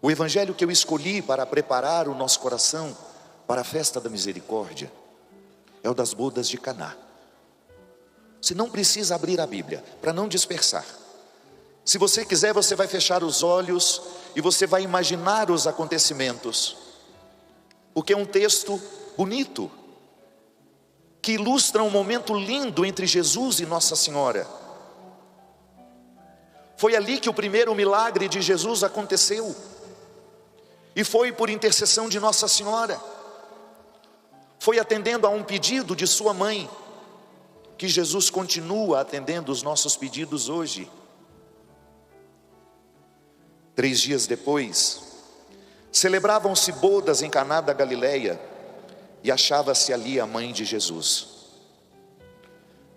O evangelho que eu escolhi para preparar o nosso coração para a festa da misericórdia é o das bodas de Caná. Você não precisa abrir a Bíblia para não dispersar. Se você quiser, você vai fechar os olhos e você vai imaginar os acontecimentos, porque é um texto bonito que ilustra um momento lindo entre Jesus e Nossa Senhora. Foi ali que o primeiro milagre de Jesus aconteceu, e foi por intercessão de Nossa Senhora. Foi atendendo a um pedido de sua mãe, que Jesus continua atendendo os nossos pedidos hoje. 3 dias depois, celebravam-se bodas em Caná da Galileia, e achava-se ali a mãe de Jesus.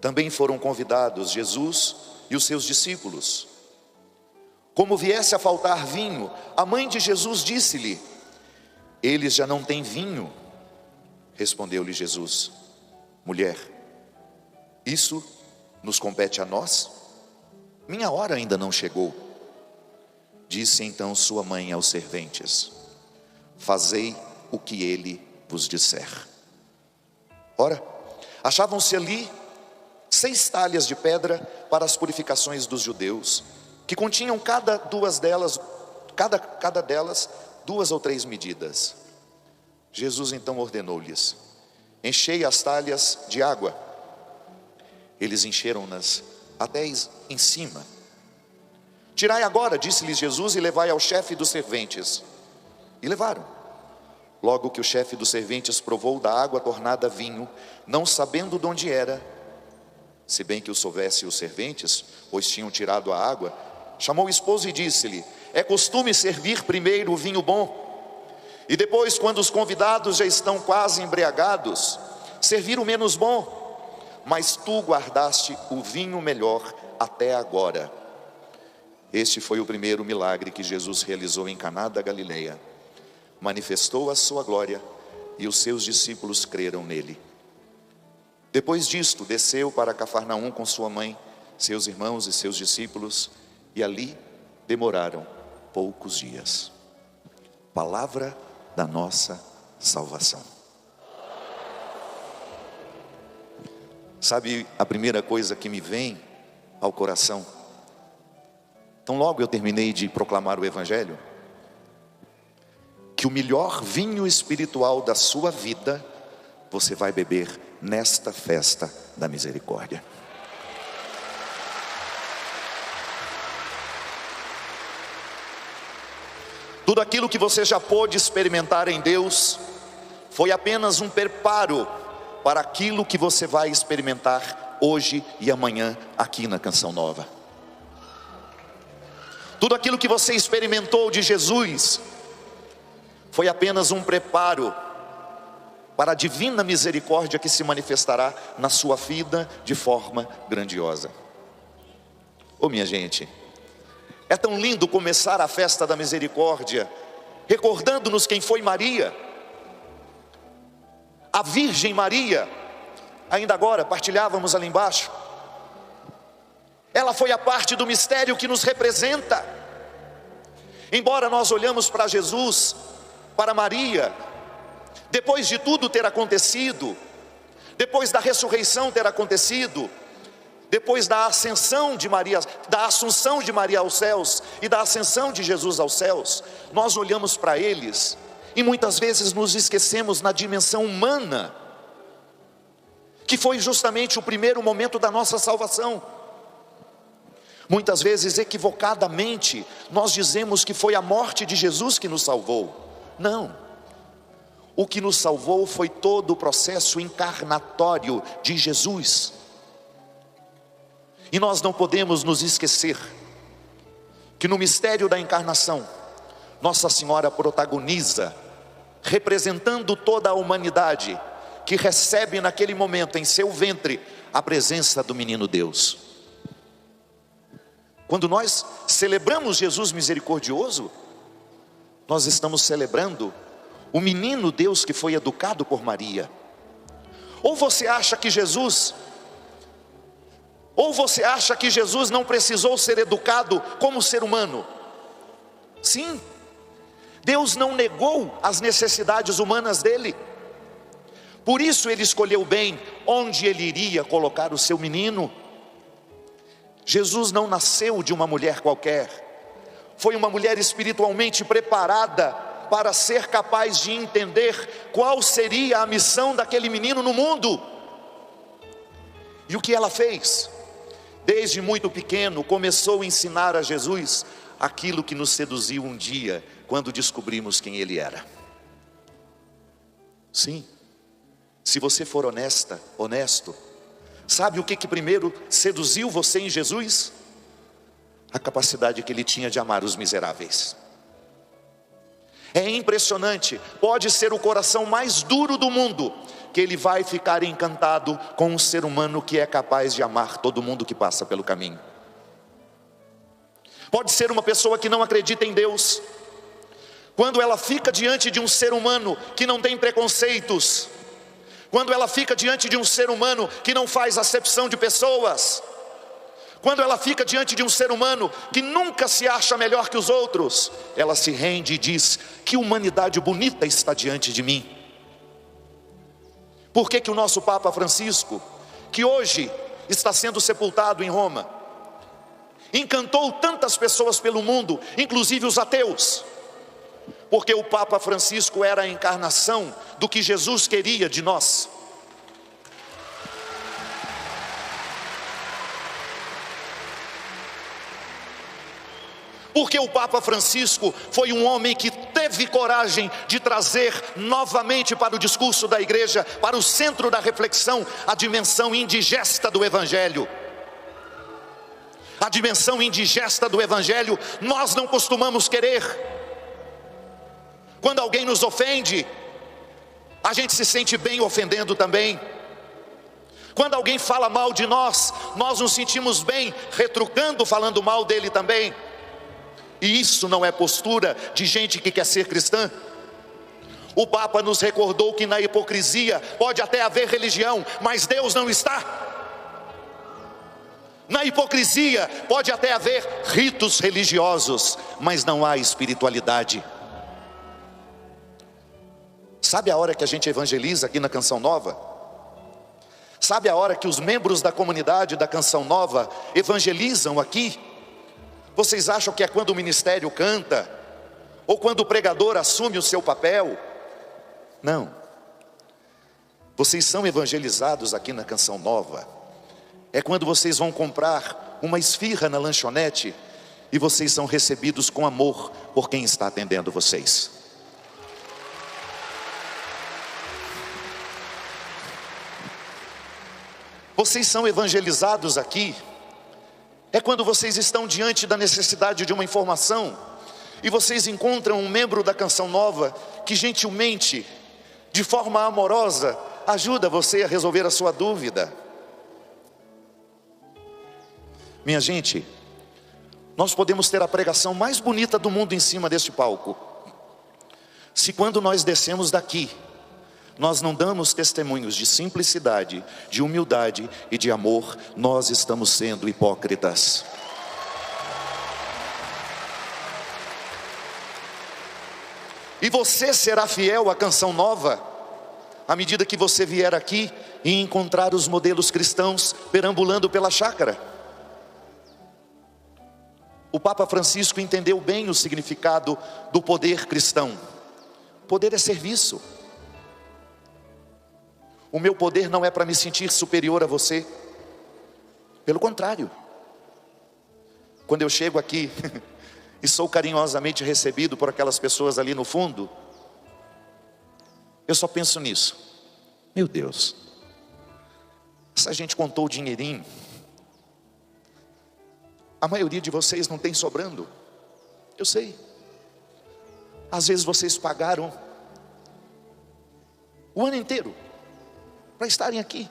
Também foram convidados Jesus e os seus discípulos. Como viesse a faltar vinho, a mãe de Jesus disse-lhe: eles já não têm vinho. Respondeu-lhe Jesus: mulher, isso nos compete a nós? Minha hora ainda não chegou. Disse então sua mãe aos serventes: fazei o que ele vos disser. Ora, achavam-se ali 6 talhas de pedra para as purificações dos judeus, que continham cada delas 2 ou 3 medidas. Jesus então ordenou-lhes: enchei as talhas de água. Eles encheram-nas até em cima. Tirai agora, disse-lhes Jesus, e levai ao chefe dos serventes. E levaram. Logo que o chefe dos serventes provou da água tornada vinho, não sabendo de onde era, se bem que o soubesse os serventes, pois tinham tirado a água, chamou o esposo e disse-lhe: é costume servir primeiro o vinho bom, e depois, quando os convidados já estão quase embriagados, servir o menos bom. Mas tu guardaste o vinho melhor até agora. Este foi o primeiro milagre que Jesus realizou em Caná da Galileia. Manifestou a sua glória, e os seus discípulos creram nele. Depois disto, desceu para Cafarnaum com sua mãe, seus irmãos e seus discípulos, e ali demoraram poucos dias. Palavra da nossa salvação. Sabe a primeira coisa que me vem ao coração? Então logo eu terminei de proclamar o evangelho, que o melhor vinho espiritual da sua vida, você vai beber nesta festa da misericórdia. Tudo aquilo que você já pôde experimentar em Deus, foi apenas um preparo para aquilo que você vai experimentar hoje e amanhã aqui na Canção Nova. Tudo aquilo que você experimentou de Jesus foi apenas um preparo para a divina misericórdia que se manifestará na sua vida de forma grandiosa. Ô minha gente, é tão lindo começar a festa da misericórdia recordando-nos quem foi Maria, a Virgem Maria. Ainda agora partilhávamos ali embaixo, ela foi a parte do mistério que nos representa. Embora nós olhamos para Jesus, para Maria, depois de tudo ter acontecido, depois da ressurreição ter acontecido, depois da ascensão de Maria, da assunção de Maria aos céus e da ascensão de Jesus aos céus, nós olhamos para eles e muitas vezes nos esquecemos na dimensão humana, que foi justamente o primeiro momento da nossa salvação. Muitas vezes equivocadamente nós dizemos que foi a morte de Jesus que nos salvou. Não, o que nos salvou foi todo o processo encarnatório de Jesus. E nós não podemos nos esquecer que no mistério da encarnação, Nossa Senhora protagoniza, representando toda a humanidade, que recebe naquele momento em seu ventre a presença do menino Deus. Quando nós celebramos Jesus misericordioso, nós estamos celebrando o menino Deus que foi educado por Maria. Ou você acha que Jesus não precisou ser educado como ser humano? Sim, Deus não negou as necessidades humanas dele. Por isso ele escolheu bem onde ele iria colocar o seu menino. Jesus não nasceu de uma mulher qualquer. Foi uma mulher espiritualmente preparada para ser capaz de entender qual seria a missão daquele menino no mundo. E o que ela fez? Desde muito pequeno começou a ensinar a Jesus aquilo que nos seduziu um dia, quando descobrimos quem ele era. Sim, se você for honesto, sabe o que primeiro seduziu você em Jesus? A capacidade que ele tinha de amar os miseráveis. É impressionante, pode ser o coração mais duro do mundo, que ele vai ficar encantado com um ser humano que é capaz de amar todo mundo que passa pelo caminho. Pode ser uma pessoa que não acredita em Deus, quando ela fica diante de um ser humano que não tem preconceitos, quando ela fica diante de um ser humano que não faz acepção de pessoas, quando ela fica diante de um ser humano que nunca se acha melhor que os outros, ela se rende e diz: que humanidade bonita está diante de mim. Por que o nosso Papa Francisco, que hoje está sendo sepultado em Roma, encantou tantas pessoas pelo mundo, inclusive os ateus? Porque o Papa Francisco era a encarnação do que Jesus queria de nós. Porque o Papa Francisco foi um homem que teve coragem de trazer novamente para o discurso da igreja, para o centro da reflexão, a dimensão indigesta do Evangelho. A dimensão indigesta do Evangelho nós não costumamos querer. Quando alguém nos ofende, a gente se sente bem ofendendo também. Quando alguém fala mal de nós, nós nos sentimos bem retrucando, falando mal dele também. E isso não é postura de gente que quer ser cristã. O Papa nos recordou que na hipocrisia pode até haver religião, mas Deus não está. Na hipocrisia pode até haver ritos religiosos, mas não há espiritualidade. Sabe a hora que a gente evangeliza aqui na Canção Nova? Sabe a hora que os membros da comunidade da Canção Nova evangelizam aqui? Vocês acham que é quando o ministério canta? Ou quando o pregador assume o seu papel? Não. Vocês são evangelizados aqui na Canção Nova. É quando vocês vão comprar uma esfirra na lanchonete e vocês são recebidos com amor por quem está atendendo vocês. Vocês são evangelizados aqui. É quando vocês estão diante da necessidade de uma informação e vocês encontram um membro da Canção Nova que gentilmente, de forma amorosa, ajuda você a resolver a sua dúvida. Minha gente, nós podemos ter a pregação mais bonita do mundo em cima deste palco. Se quando nós descemos daqui, nós não damos testemunhos de simplicidade, de humildade e de amor, nós estamos sendo hipócritas. E você será fiel à Canção Nova, à medida que você vier aqui e encontrar os modelos cristãos perambulando pela chácara. O Papa Francisco entendeu bem o significado do poder cristão. Poder é serviço. O meu poder não é para me sentir superior a você. Pelo contrário. Quando eu chego aqui e sou carinhosamente recebido por aquelas pessoas ali no fundo, eu só penso nisso. Meu Deus, essa gente contou o dinheirinho. A maioria de vocês não tem sobrando. Eu sei. Às vezes vocês pagaram o ano inteiro para estarem aqui.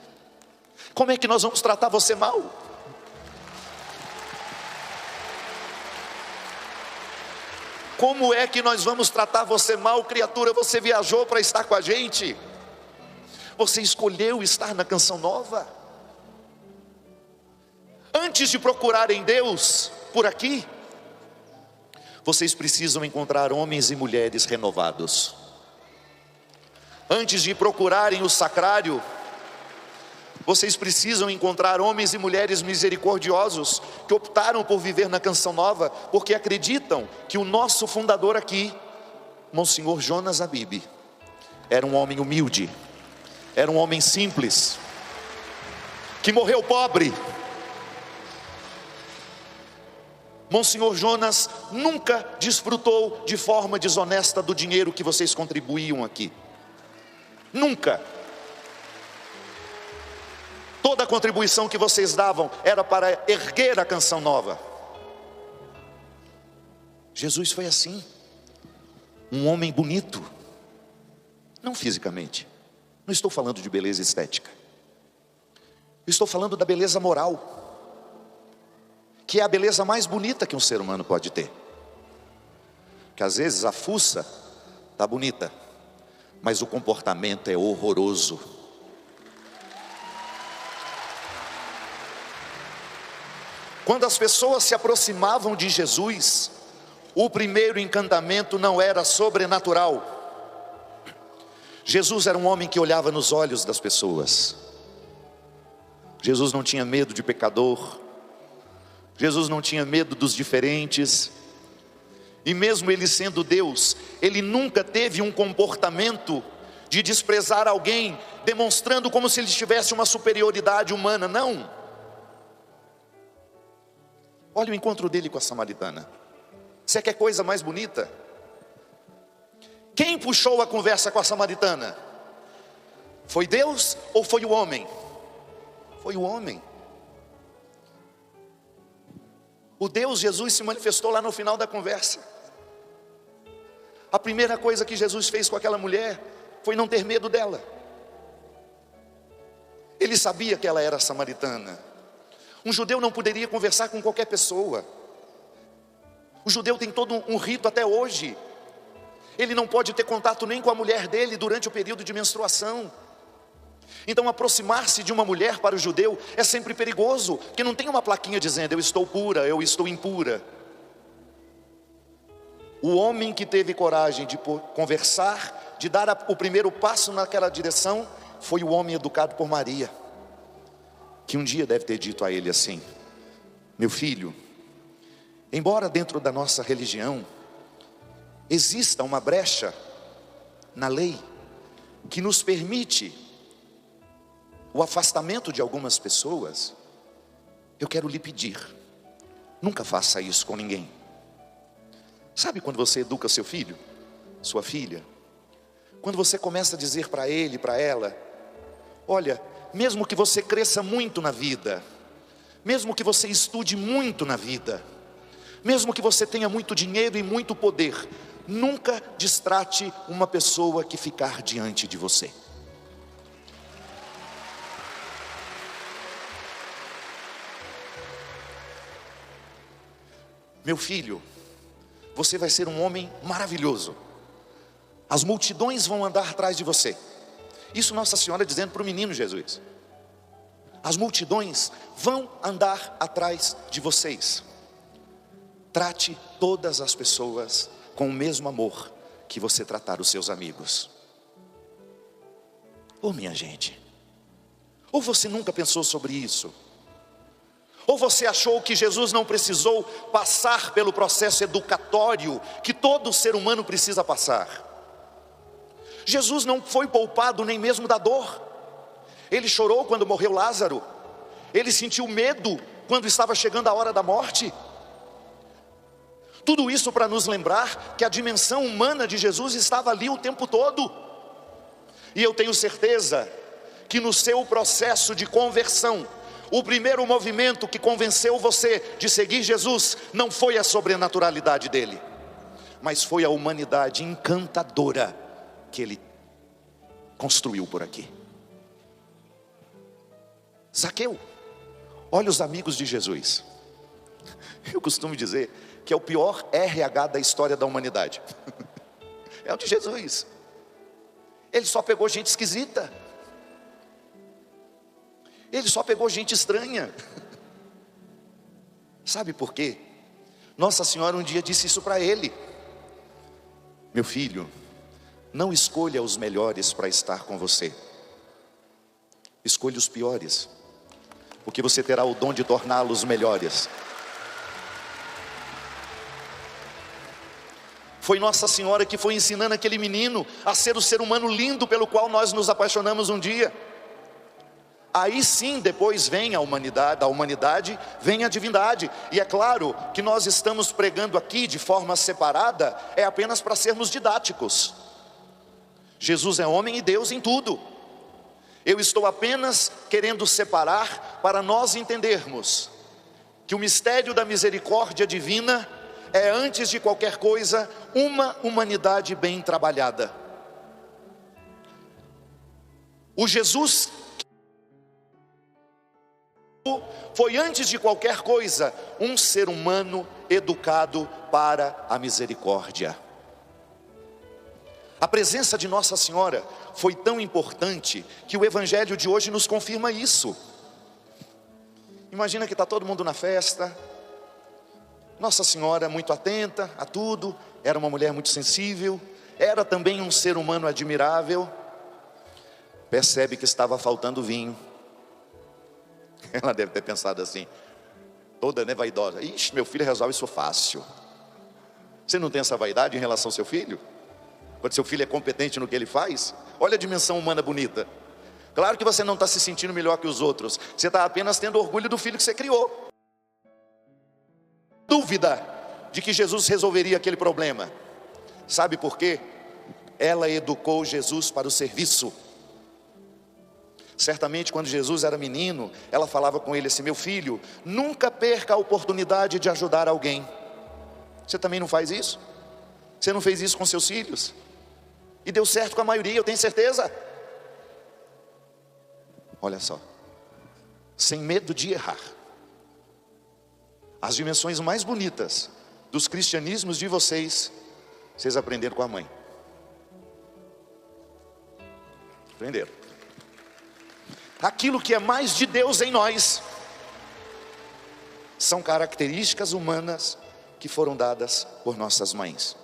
Como é que nós vamos tratar você mal? Como é que nós vamos tratar você mal, criatura? Você viajou para estar com a gente. Você escolheu estar na Canção Nova. Antes de procurar em Deus por aqui, vocês precisam encontrar homens e mulheres renovados. Antes de procurarem o sacrário, vocês precisam encontrar homens e mulheres misericordiosos que optaram por viver na Canção Nova, porque acreditam que o nosso fundador aqui, Monsenhor Jonas Abib, era um homem humilde, era um homem simples, que morreu pobre. Monsenhor Jonas nunca desfrutou de forma desonesta do dinheiro que vocês contribuíam aqui. Nunca. Toda a contribuição que vocês davam era para erguer a Canção Nova. Jesus foi assim, um homem bonito, não fisicamente, não estou falando de beleza estética, eu estou falando da beleza moral, que é a beleza mais bonita que um ser humano pode ter. Que às vezes a fuça está bonita, mas o comportamento é horroroso. Quando as pessoas se aproximavam de Jesus, o primeiro encantamento não era sobrenatural. Jesus era um homem que olhava nos olhos das pessoas. Jesus não tinha medo de pecador. Jesus não tinha medo dos diferentes. E mesmo ele sendo Deus, ele nunca teve um comportamento de desprezar alguém, demonstrando como se ele tivesse uma superioridade humana. Não. Olha o encontro dele com a samaritana. Você quer coisa mais bonita? Quem puxou a conversa com a samaritana? Foi Deus ou foi o homem? Foi o homem. O Deus Jesus se manifestou lá no final da conversa. A primeira coisa que Jesus fez com aquela mulher foi não ter medo dela. Ele sabia que ela era samaritana. Um judeu não poderia conversar com qualquer pessoa. O judeu tem todo um rito até hoje. Ele não pode ter contato nem com a mulher dele durante o período de menstruação. Então aproximar-se de uma mulher para o judeu é sempre perigoso, porque não tem uma plaquinha dizendo eu estou pura, eu estou impura. O homem que teve coragem de conversar, de dar o primeiro passo naquela direção, foi o homem educado por Maria, que um dia deve ter dito a ele assim: meu filho, embora dentro da nossa religião exista uma brecha na lei que nos permite o afastamento de algumas pessoas, eu quero lhe pedir, nunca faça isso com ninguém. Sabe quando você educa seu filho, sua filha, quando você começa a dizer para ele, para ela: olha, mesmo que você cresça muito na vida, mesmo que você estude muito na vida, mesmo que você tenha muito dinheiro e muito poder, nunca distrate uma pessoa que ficar diante de você. Meu filho, você vai ser um homem maravilhoso. As multidões vão andar atrás de você. Isso Nossa Senhora dizendo para o menino Jesus. As multidões vão andar atrás de vocês. Trate todas as pessoas com o mesmo amor que você tratar os seus amigos. Oh, minha gente, ou você nunca pensou sobre isso? Ou você achou que Jesus não precisou passar pelo processo educatório que todo ser humano precisa passar? Jesus não foi poupado nem mesmo da dor. Ele chorou quando morreu Lázaro. Ele sentiu medo quando estava chegando a hora da morte. Tudo isso para nos lembrar que a dimensão humana de Jesus estava ali o tempo todo. E eu tenho certeza que no seu processo de conversão, o primeiro movimento que convenceu você de seguir Jesus não foi a sobrenaturalidade dele, mas foi a humanidade encantadora que ele construiu por aqui. Zaqueu, olha os amigos de Jesus. Eu costumo dizer que é o pior RH da história da humanidade. É o de Jesus. Ele só pegou gente esquisita. Ele só pegou gente estranha. Sabe por quê? Nossa Senhora um dia disse isso para ele: meu filho, não escolha os melhores para estar com você, escolha os piores, porque você terá o dom de torná-los melhores. Foi Nossa Senhora que foi ensinando aquele menino a ser o ser humano lindo pelo qual nós nos apaixonamos um dia. Aí sim, depois vem a humanidade, da humanidade vem a divindade. E é claro que nós estamos pregando aqui de forma separada, é apenas para sermos didáticos. Jesus é homem e Deus em tudo. Eu estou apenas querendo separar para nós entendermos que o mistério da misericórdia divina é, antes de qualquer coisa, uma humanidade bem trabalhada. O Jesus foi, antes de qualquer coisa, um ser humano educado para a misericórdia. A presença de Nossa Senhora foi tão importante que o Evangelho de hoje nos confirma isso. Imagina que está todo mundo na festa, Nossa Senhora muito atenta a tudo, era uma mulher muito sensível, era também um ser humano admirável. Percebe que estava faltando vinho. Ela deve ter pensado assim, toda vaidosa: ixi, meu filho resolve isso fácil. Você não tem essa vaidade em relação ao seu filho? Quando seu filho é competente no que ele faz, olha a dimensão humana bonita. Claro que você não está se sentindo melhor que os outros, você está apenas tendo orgulho do filho que você criou. Dúvida de que Jesus resolveria aquele problema. Sabe por quê? Ela educou Jesus para o serviço. Certamente quando Jesus era menino, ela falava com ele assim: meu filho, nunca perca a oportunidade de ajudar alguém. Você também não faz isso? Você não fez isso com seus filhos? E deu certo com a maioria, eu tenho certeza. Olha só, sem medo de errar. As dimensões mais bonitas dos cristianismos de vocês aprenderam com a mãe. Aprenderam. Aquilo que é mais de Deus em nós são características humanas que foram dadas por nossas mães.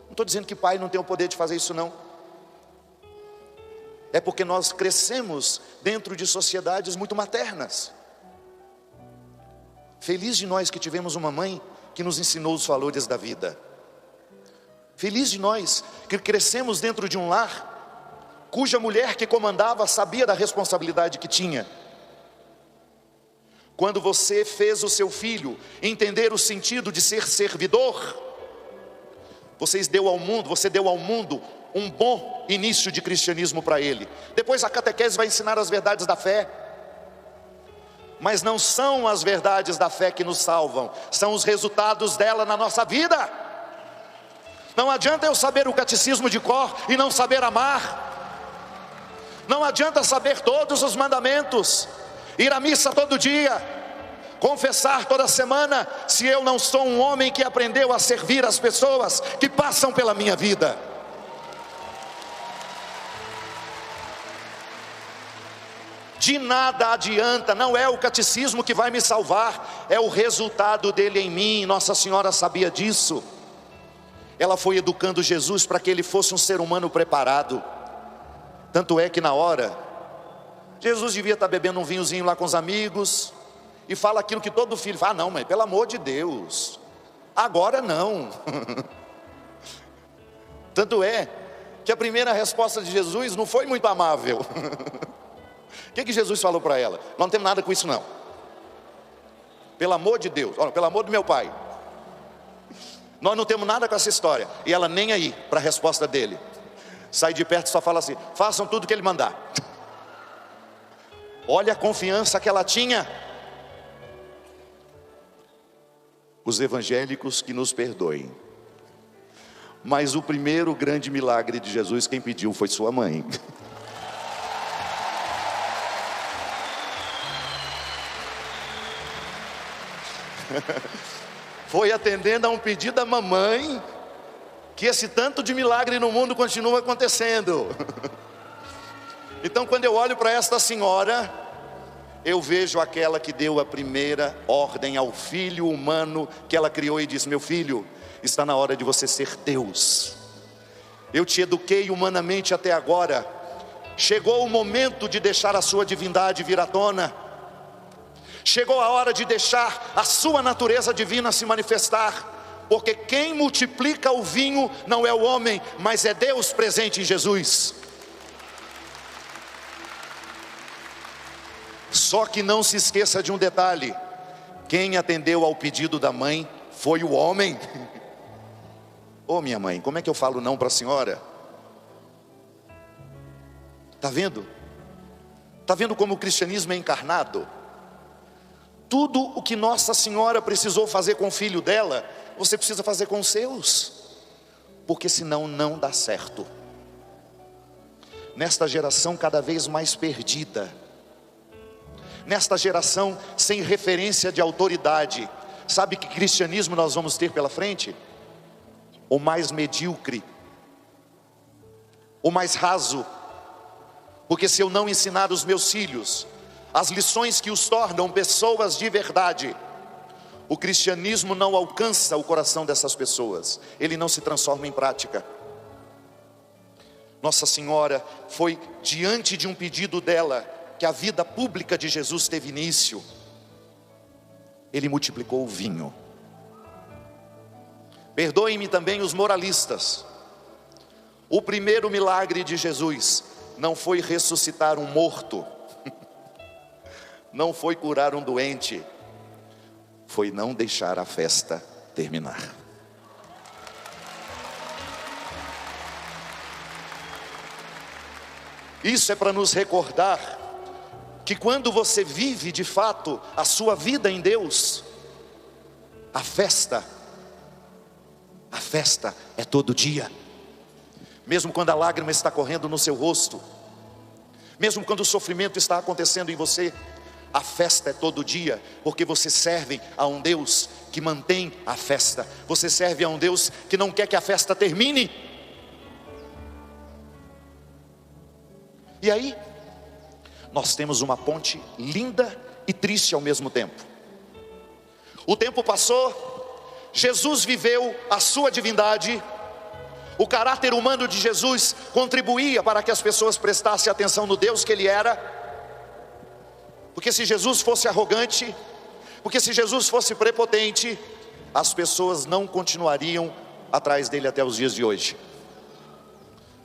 Não estou dizendo que pai não tem o poder de fazer isso, não. É porque nós crescemos dentro de sociedades muito maternas. Feliz de nós que tivemos uma mãe que nos ensinou os valores da vida. Feliz de nós que crescemos dentro de um lar cuja mulher que comandava sabia da responsabilidade que tinha. Quando você fez o seu filho entender o sentido de ser servidor, você deu ao mundo um bom início de cristianismo para ele. Depois a catequese vai ensinar as verdades da fé. Mas não são as verdades da fé que nos salvam, são os resultados dela na nossa vida. Não adianta eu saber o catecismo de cor e não saber amar. Não adianta saber todos os mandamentos, ir à missa todo dia, confessar toda semana, se eu não sou um homem que aprendeu a servir as pessoas que passam pela minha vida. De nada adianta, não é o catecismo que vai me salvar, é o resultado dele em mim. Nossa Senhora sabia disso. Ela foi educando Jesus para que ele fosse um ser humano preparado. Tanto é que na hora, Jesus devia estar bebendo um vinhozinho lá com os amigos, e fala aquilo que todo filho fala: ah não, mãe, pelo amor de Deus, agora não. Tanto é que a primeira resposta de Jesus não foi muito amável. O que Jesus falou para ela? Nós não temos nada com isso não. Pelo amor de Deus, olha, pelo amor do meu pai, nós não temos nada com essa história. E ela nem aí para a resposta dele. Sai de perto e só fala assim: façam tudo que ele mandar. Olha a confiança que ela tinha. Os evangélicos que nos perdoem, mas o primeiro grande milagre de Jesus, quem pediu foi sua mãe. Foi atendendo a um pedido da mamãe que esse tanto de milagre no mundo continua acontecendo. Então quando eu olho para esta senhora, eu vejo aquela que deu a primeira ordem ao filho humano que ela criou e disse: meu filho, está na hora de você ser Deus. Eu te eduquei humanamente até agora, chegou o momento de deixar a sua divindade vir à tona. Chegou a hora de deixar a sua natureza divina se manifestar, porque quem multiplica o vinho não é o homem, mas é Deus presente em Jesus. Só que não se esqueça de um detalhe: quem atendeu ao pedido da mãe foi o homem. Ô minha mãe, como é que eu falo não para a senhora? Está vendo? Está vendo como o cristianismo é encarnado? Tudo o que Nossa Senhora precisou fazer com o filho dela, você precisa fazer com os seus, porque senão não dá certo. Nesta geração cada vez mais perdida, nesta geração sem referência de autoridade, sabe que cristianismo nós vamos ter pela frente? O mais medíocre, o mais raso, porque se eu não ensinar os meus filhos as lições que os tornam pessoas de verdade, o cristianismo não alcança o coração dessas pessoas, ele não se transforma em prática. Nossa Senhora foi diante de um pedido dela, que a vida pública de Jesus teve início. Ele multiplicou o vinho. Perdoem-me também os moralistas, o primeiro milagre de Jesus não foi ressuscitar um morto, não foi curar um doente, foi não deixar a festa terminar. Isso é para nos recordar que quando você vive de fato a sua vida em Deus, a festa é todo dia. Mesmo quando a lágrima está correndo no seu rosto, mesmo quando o sofrimento está acontecendo em você, a festa é todo dia, porque você serve a um Deus que mantém a festa. Você serve a um Deus que não quer que a festa termine. E aí, nós temos uma ponte linda e triste ao mesmo tempo. O tempo passou, Jesus viveu a sua divindade, o caráter humano de Jesus contribuía para que as pessoas prestassem atenção no Deus que Ele era. Porque se Jesus fosse arrogante, porque se Jesus fosse prepotente, as pessoas não continuariam atrás dele até os dias de hoje.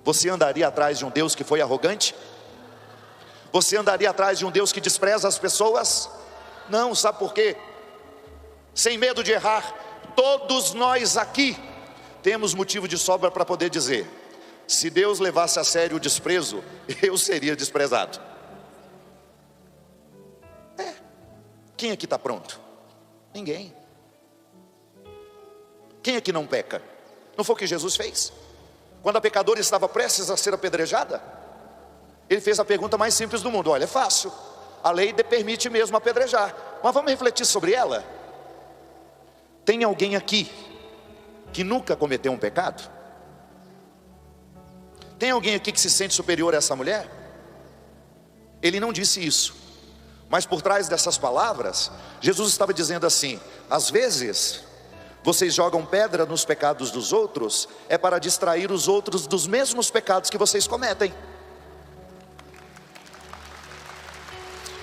Você andaria atrás de um Deus que foi arrogante? Você andaria atrás de um Deus que despreza as pessoas? Não, sabe por quê? Sem medo de errar, todos nós aqui temos motivo de sobra para poder dizer: se Deus levasse a sério o desprezo, eu seria desprezado. Quem aqui está pronto? Ninguém. Quem aqui não peca? Não foi o que Jesus fez? Quando a pecadora estava prestes a ser apedrejada, Ele fez a pergunta mais simples do mundo. Olha, é fácil, a lei permite mesmo apedrejar, mas vamos refletir sobre ela. Tem alguém aqui que nunca cometeu um pecado? Tem alguém aqui que se sente superior a essa mulher? Ele não disse isso, mas por trás dessas palavras, Jesus estava dizendo assim: às vezes, vocês jogam pedra nos pecados dos outros, é para distrair os outros dos mesmos pecados que vocês cometem.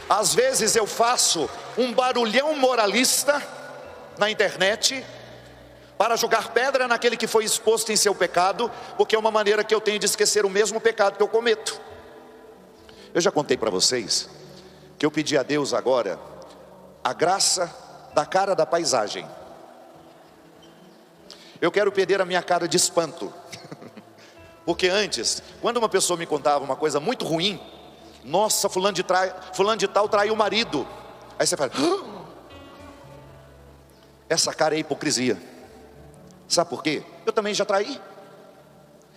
Às vezes eu faço um barulhão moralista na internet, para jogar pedra naquele que foi exposto em seu pecado, porque é uma maneira que eu tenho de esquecer o mesmo pecado que eu cometo. Eu já contei para vocês que eu pedi a Deus agora a graça da cara da paisagem. Eu quero perder a minha cara de espanto. Porque antes, quando uma pessoa me contava uma coisa muito ruim, nossa, fulano de tal traiu o marido. Aí você fala: essa cara é hipocrisia. Sabe por quê? Eu também já traí.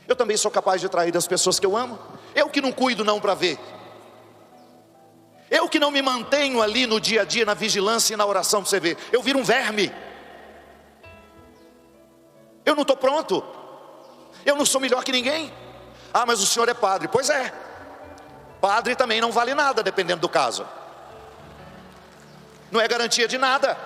Eu também sou capaz de trair as pessoas que eu amo. Eu que não cuido não para ver. Eu que não me mantenho ali no dia a dia, na vigilância e na oração para você ver. Eu viro um verme. Eu não estou pronto. Eu não sou melhor que ninguém. Ah, mas o senhor é padre. Pois é. Padre também não vale nada, dependendo do caso. não é garantia de nada.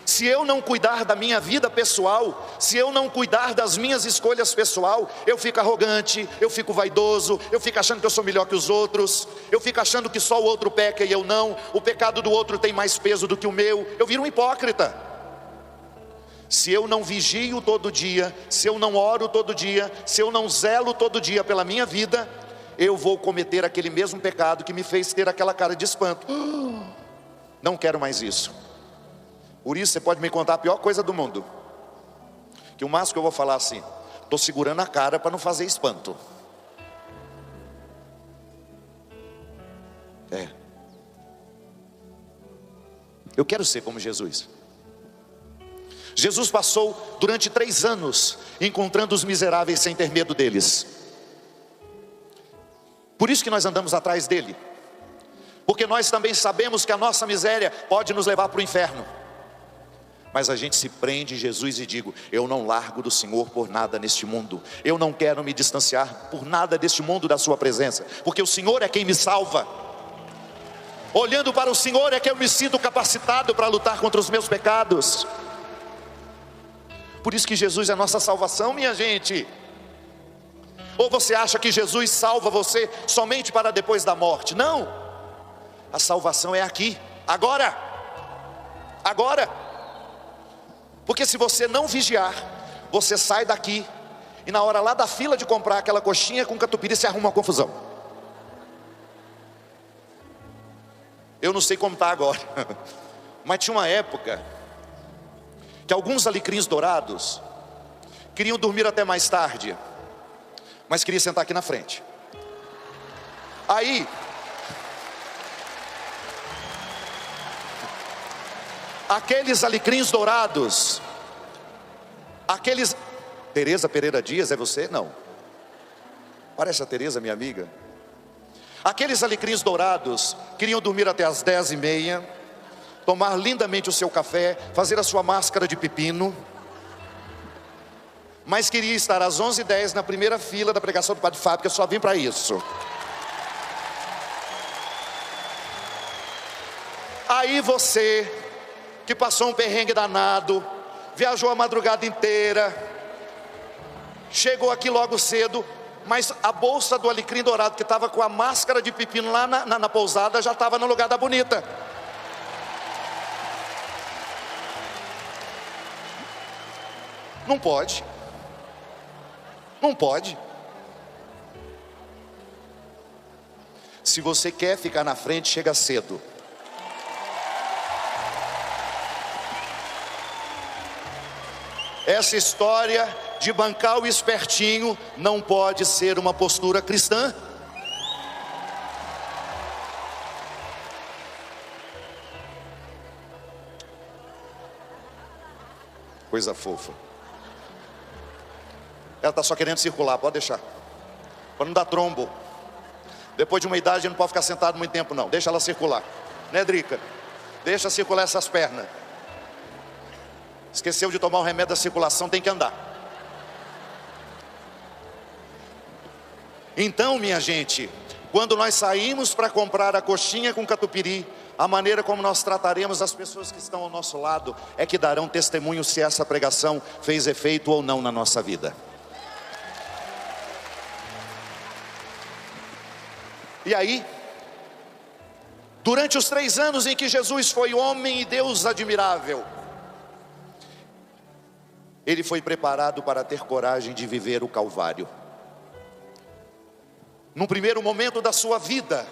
Se eu não cuidar da minha vida pessoal, se eu não cuidar das minhas escolhas pessoal, eu fico arrogante, eu fico vaidoso, eu fico achando que eu sou melhor que os outros, eu fico achando que só o outro peca e eu não, o pecado do outro tem mais peso do que o meu, eu viro um hipócrita. Se eu não vigio todo dia, se eu não oro todo dia, se eu não zelo todo dia pela minha vida, eu vou cometer aquele mesmo pecado que me fez ter aquela cara de espanto. Não quero mais isso. Por isso você pode me contar a pior coisa do mundo, que o máximo que eu vou falar assim: estou segurando a cara para não fazer espanto. Eu quero ser como Jesus. Jesus passou durante 3 anos encontrando os miseráveis sem ter medo deles. Por isso que nós andamos atrás dele, porque nós também sabemos que a nossa miséria pode nos levar para o inferno. Mas a gente se prende em Jesus e digo: eu não largo do Senhor por nada neste mundo. Eu não quero me distanciar por nada deste mundo da sua presença, porque o Senhor é quem me salva. Olhando para o Senhor é que eu me sinto capacitado para lutar contra os meus pecados. Por isso que Jesus é a nossa salvação, minha gente. Ou você acha que Jesus salva você somente para depois da morte? Não, a salvação é aqui, agora. Porque se você não vigiar, você sai daqui e na hora lá da fila de comprar aquela coxinha com catupiry, se arruma uma confusão. Eu não sei como está agora, mas tinha uma época que alguns alecrins dourados queriam dormir até mais tarde, mas queriam sentar aqui na frente. Aí aqueles alecrins dourados, Tereza Pereira Dias, é você? Não, parece a Tereza, minha amiga. Aqueles alecrins dourados queriam dormir até as 10h30, tomar lindamente o seu café, fazer a sua máscara de pepino, mas queria estar às 11h10 na primeira fila da pregação do Padre Fábio, que eu só vim para isso. Aí você, que passou um perrengue danado, viajou a madrugada inteira, chegou aqui logo cedo, mas a bolsa do alecrim dourado, que estava com a máscara de pepino lá na pousada, já estava no lugar da bonita. Não pode. Se você quer ficar na frente, chega cedo. Essa história de bancar o espertinho não pode ser uma postura cristã. Coisa fofa. Ela está só querendo circular, pode deixar, para não dar trombo. Depois de uma idade não pode ficar sentado muito tempo não, deixa ela circular, né, Drica? Deixa circular essas pernas. Esqueceu de tomar o remédio da circulação, tem que andar. Então, minha gente, quando nós saímos para comprar a coxinha com catupiry, a maneira como nós trataremos as pessoas que estão ao nosso lado é que darão testemunho se essa pregação fez efeito ou não na nossa vida. E aí, durante os 3 anos em que Jesus foi homem e Deus admirável, ele foi preparado para ter coragem de viver o Calvário. No primeiro momento da sua vida,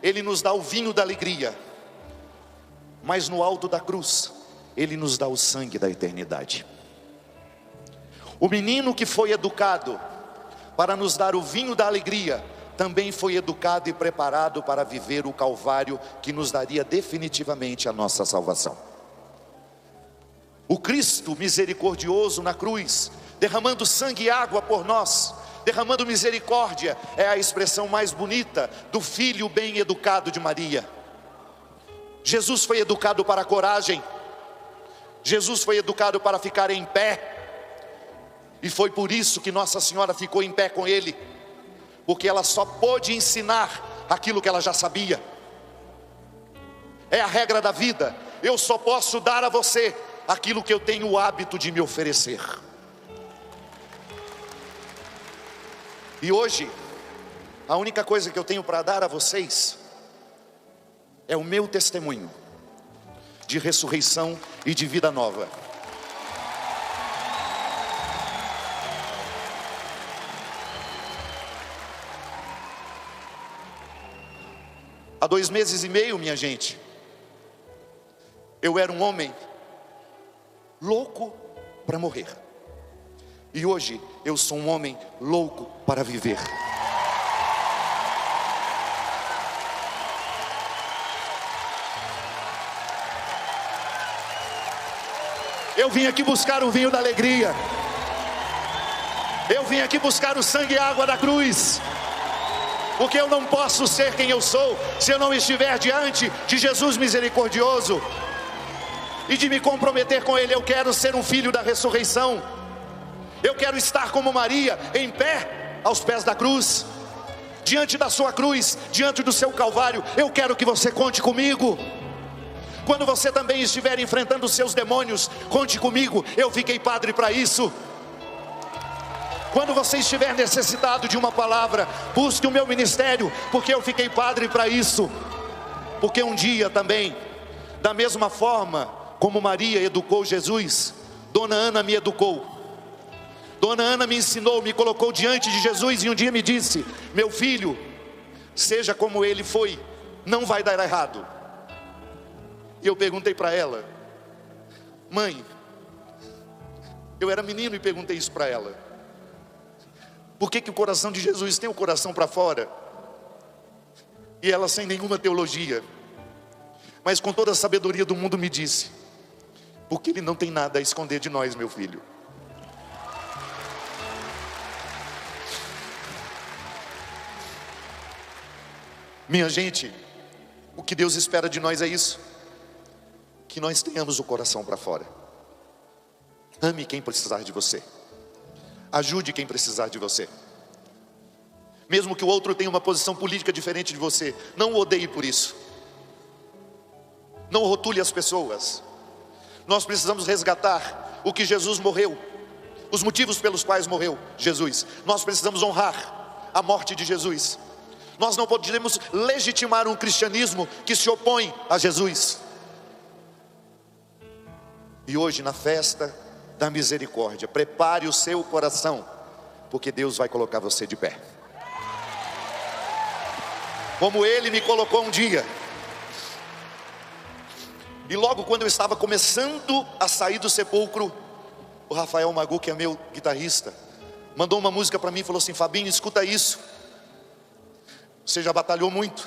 ele nos dá o vinho da alegria, mas no alto da cruz, ele nos dá o sangue da eternidade. O menino que foi educado para nos dar o vinho da alegria, também foi educado e preparado para viver o Calvário, que nos daria definitivamente a nossa salvação. O Cristo misericordioso na cruz, derramando sangue e água por nós, derramando misericórdia, é a expressão mais bonita do filho bem educado de Maria. Jesus foi educado para a coragem, Jesus foi educado para ficar em pé, e foi por isso que Nossa Senhora ficou em pé com ele, porque ela só pôde ensinar aquilo que ela já sabia. é a regra da vida. Eu só posso dar a você aquilo que eu tenho o hábito de me oferecer. E hoje, a única coisa que eu tenho para dar a vocês é o meu testemunho de ressurreição e de vida nova. Há 2 meses e meio, minha gente, eu era um homem louco para morrer. E hoje eu sou um homem louco para viver. Eu vim aqui buscar o vinho da alegria. Eu vim aqui buscar o sangue e a água da cruz. Porque eu não posso ser quem eu sou se eu não estiver diante de Jesus misericordioso e de me comprometer com Ele. Eu quero ser um filho da ressurreição. Eu quero estar como Maria, em pé aos pés da cruz, diante da sua cruz, diante do seu calvário. Eu quero que você conte comigo. Quando você também estiver enfrentando os seus demônios, conte comigo. Eu fiquei padre para isso. Quando você estiver necessitado de uma palavra, busque o meu ministério, porque eu fiquei padre para isso. Porque um dia também, da mesma forma como Maria educou Jesus, Dona Ana me educou. Dona Ana me ensinou, me colocou diante de Jesus e um dia me disse: meu filho, seja como ele foi, não vai dar errado. E eu perguntei para ela: mãe, eu era menino e perguntei isso para ela: por que o coração de Jesus tem o coração para fora? E ela, sem nenhuma teologia, mas com toda a sabedoria do mundo, me disse: porque Ele não tem nada a esconder de nós, meu filho. Minha gente, o que Deus espera de nós é isso, que nós tenhamos o coração para fora. Ame quem precisar de você. Ajude quem precisar de você. Mesmo que o outro tenha uma posição política diferente de você, não o odeie por isso. Não rotule as pessoas. Nós precisamos resgatar o que Jesus morreu, os motivos pelos quais morreu Jesus. Nós precisamos honrar a morte de Jesus. Nós não podemos legitimar um cristianismo que se opõe a Jesus. E hoje, na festa da misericórdia, prepare o seu coração, porque Deus vai colocar você de pé, como Ele me colocou um dia. E logo quando eu estava começando a sair do sepulcro, o Rafael Magu, que é meu guitarrista, mandou uma música para mim e falou assim: Fabinho, escuta isso. Você já batalhou muito,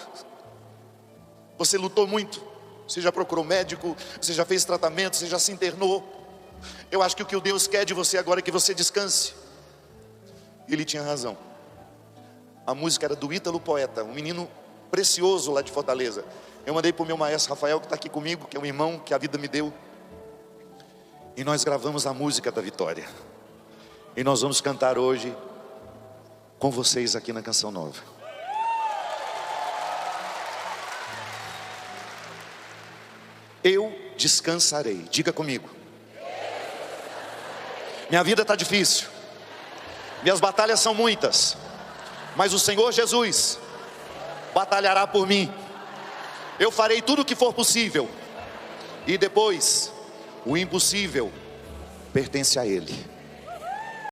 você lutou muito, você já procurou médico, você já fez tratamento, você já se internou. Eu acho que o que Deus quer de você agora é que você descanse. Ele tinha razão. A música era do Ítalo Poeta, um menino precioso lá de Fortaleza. Eu mandei para o meu maestro Rafael, que está aqui comigo, que é um irmão que a vida me deu. E nós gravamos a música da vitória. E nós vamos cantar hoje com vocês aqui na Canção Nova. Eu descansarei. Diga comigo. Minha vida está difícil, minhas batalhas são muitas, mas o Senhor Jesus batalhará por mim. Eu farei tudo o que for possível, e depois o impossível pertence a Ele.